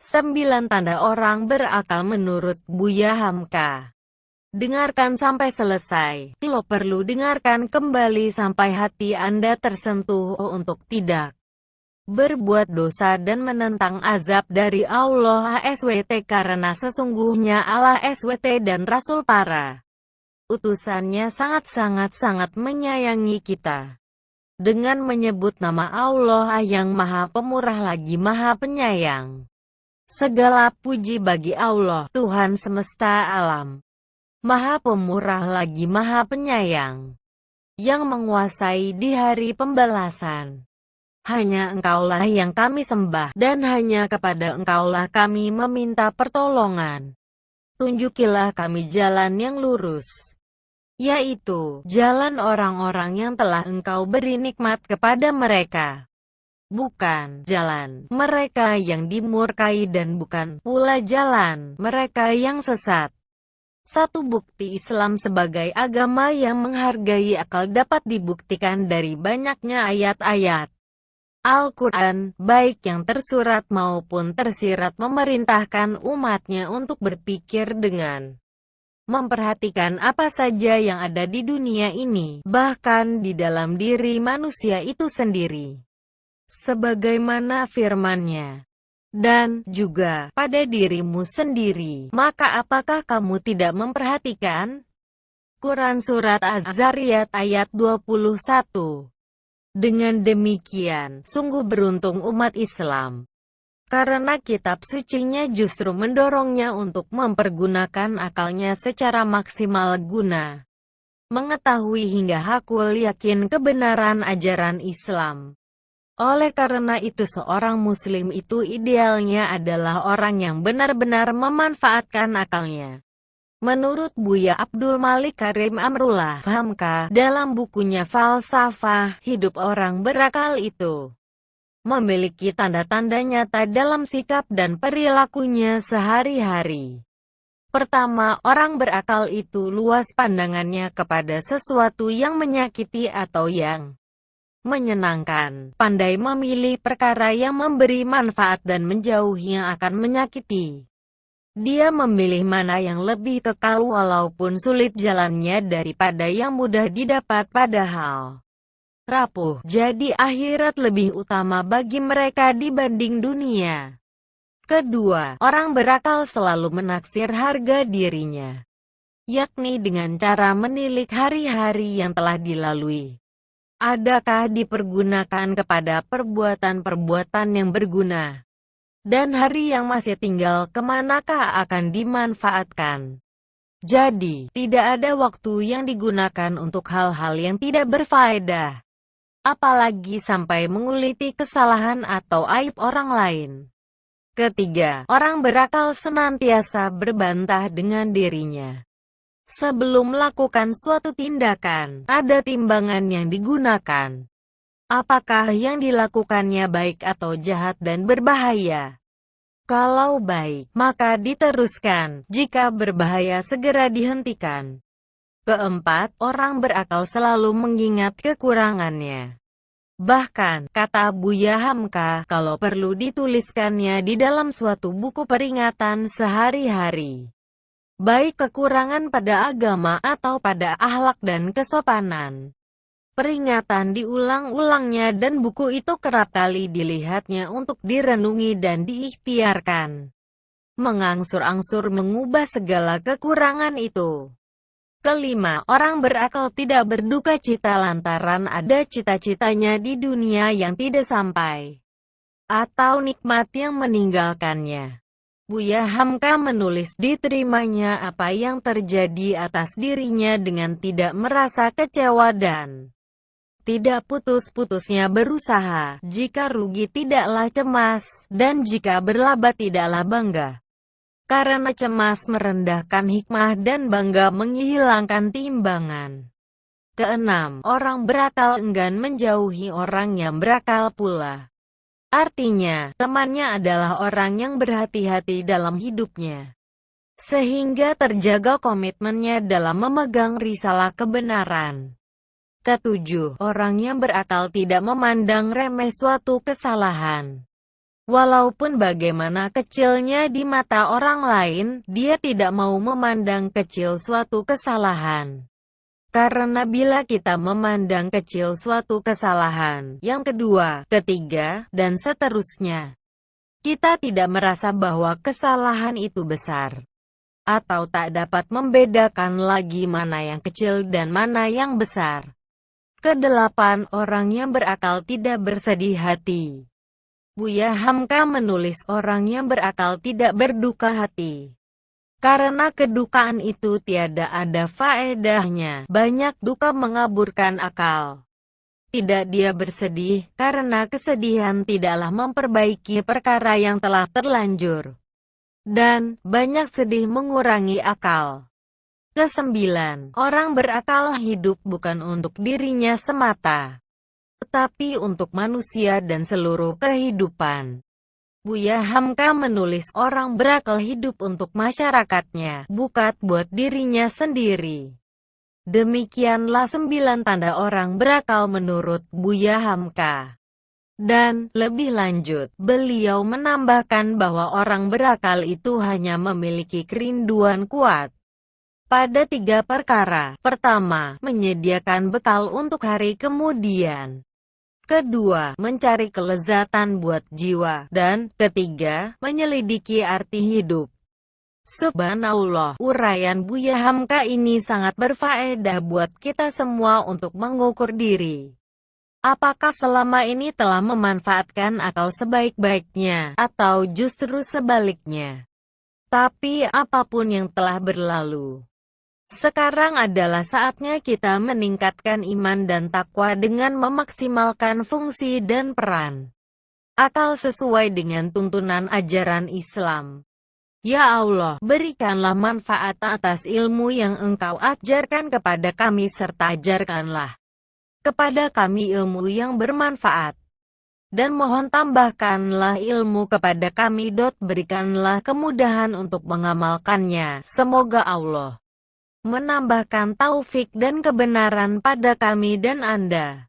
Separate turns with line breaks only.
9 tanda orang berakal menurut Buya Hamka. Dengarkan sampai selesai. Lo perlu dengarkan kembali sampai hati Anda tersentuh untuk tidak berbuat dosa dan menentang azab dari Allah SWT, karena sesungguhnya Allah SWT dan Rasul para utusannya sangat menyayangi kita. Dengan menyebut nama Allah yang Maha Pemurah lagi Maha Penyayang. Segala puji bagi Allah, Tuhan semesta alam. Maha Pemurah lagi Maha Penyayang, yang menguasai di hari pembalasan. Hanya Engkaulah yang kami sembah, dan hanya kepada Engkaulah kami meminta pertolongan. Tunjukilah kami jalan yang lurus, yaitu jalan orang-orang yang telah Engkau beri nikmat kepada mereka. Bukan jalan mereka yang dimurkai dan bukan pula jalan mereka yang sesat. Satu bukti Islam sebagai agama yang menghargai akal dapat dibuktikan dari banyaknya ayat-ayat Al-Quran, baik yang tersurat maupun tersirat, memerintahkan umatnya untuk berpikir dengan memperhatikan apa saja yang ada di dunia ini, bahkan di dalam diri manusia itu sendiri. Sebagaimana firman-Nya, dan juga pada dirimu sendiri. Maka apakah kamu tidak memperhatikan? Quran Surat Az-Zariyat ayat 21. Dengan demikian, sungguh beruntung umat Islam, karena kitab sucinya justru mendorongnya untuk mempergunakan akalnya secara maksimal guna mengetahui hingga hakul yakin kebenaran ajaran Islam. Oleh karena itu seorang muslim itu idealnya adalah orang yang benar-benar memanfaatkan akalnya. Menurut Buya Abdul Malik Karim Amrullah Hamka, dalam bukunya Falsafah Hidup, orang berakal itu memiliki tanda-tanda nyata dalam sikap dan perilakunya sehari-hari. Pertama, orang berakal itu luas pandangannya kepada sesuatu yang menyakiti atau yang menyenangkan, pandai memilih perkara yang memberi manfaat dan menjauhi yang akan menyakiti. Dia memilih mana yang lebih kekal walaupun sulit jalannya daripada yang mudah didapat padahal rapuh. Jadi akhirat lebih utama bagi mereka dibanding dunia. Kedua, orang berakal selalu menaksir harga dirinya, yakni dengan cara menilik hari-hari yang telah dilalui. Adakah dipergunakan kepada perbuatan-perbuatan yang berguna? Dan hari yang masih tinggal kemanakah akan dimanfaatkan? Jadi, tidak ada waktu yang digunakan untuk hal-hal yang tidak berfaedah. Apalagi sampai menguliti kesalahan atau aib orang lain. Ketiga, orang berakal senantiasa berbantah dengan dirinya. Sebelum melakukan suatu tindakan, ada timbangan yang digunakan. Apakah yang dilakukannya baik atau jahat dan berbahaya? Kalau baik, maka diteruskan. Jika berbahaya, segera dihentikan. Keempat, orang berakal selalu mengingat kekurangannya. Bahkan, kata Buya Hamka, kalau perlu dituliskannya di dalam suatu buku peringatan sehari-hari. Baik kekurangan pada agama atau pada akhlak dan kesopanan. Peringatan diulang-ulangnya dan buku itu kerap kali dilihatnya untuk direnungi dan diikhtiarkan. Mengangsur-angsur mengubah segala kekurangan itu. Kelima, orang berakal tidak berduka cita lantaran ada cita-citanya di dunia yang tidak sampai, atau nikmat yang meninggalkannya. Buya Hamka menulis diterimanya apa yang terjadi atas dirinya dengan tidak merasa kecewa dan tidak putus-putusnya berusaha. Jika rugi tidaklah cemas, dan jika berlaba tidaklah bangga. Karena cemas merendahkan hikmah dan bangga menghilangkan timbangan. Keenam, orang berakal enggan menjauhi orang yang berakal pula. Artinya, temannya adalah orang yang berhati-hati dalam hidupnya. Sehingga terjaga komitmennya dalam memegang risalah kebenaran. Ketujuh, orang yang berakal tidak memandang remeh suatu kesalahan. Walaupun bagaimana kecilnya di mata orang lain, dia tidak mau memandang kecil suatu kesalahan. Karena bila kita memandang kecil suatu kesalahan, yang kedua, ketiga, dan seterusnya, kita tidak merasa bahwa kesalahan itu besar, atau tak dapat membedakan lagi mana yang kecil dan mana yang besar. Kedelapan, orang yang berakal tidak bersedih hati. Buya Hamka menulis orang yang berakal tidak berduka hati. Karena kedukaan itu tiada ada faedahnya, banyak duka mengaburkan akal. Tidak dia bersedih, karena kesedihan tidaklah memperbaiki perkara yang telah terlanjur. Dan, banyak sedih mengurangi akal. Kesembilan, orang berakal hidup bukan untuk dirinya semata, tetapi untuk manusia dan seluruh kehidupan. Buya Hamka menulis orang berakal hidup untuk masyarakatnya, bukan buat dirinya sendiri. Demikianlah 9 tanda orang berakal menurut Buya Hamka. Dan, lebih lanjut, beliau menambahkan bahwa orang berakal itu hanya memiliki kerinduan kuat pada 3 perkara. Pertama, menyediakan bekal untuk hari kemudian. Kedua, mencari kelezatan buat jiwa. Dan, ketiga, menyelidiki arti hidup. Subhanallah, uraian Buya Hamka ini sangat berfaedah buat kita semua untuk mengukur diri. Apakah selama ini telah memanfaatkan akal sebaik-baiknya, atau justru sebaliknya? Tapi, apapun yang telah berlalu, sekarang adalah saatnya kita meningkatkan iman dan takwa dengan memaksimalkan fungsi dan peran akal sesuai dengan tuntunan ajaran Islam. Ya Allah, berikanlah manfaat atas ilmu yang Engkau ajarkan kepada kami serta ajarkanlah kepada kami ilmu yang bermanfaat. Dan mohon tambahkanlah ilmu kepada kami. Berikanlah kemudahan untuk mengamalkannya. Semoga Allah menambahkan taufik dan kebenaran pada kami dan Anda.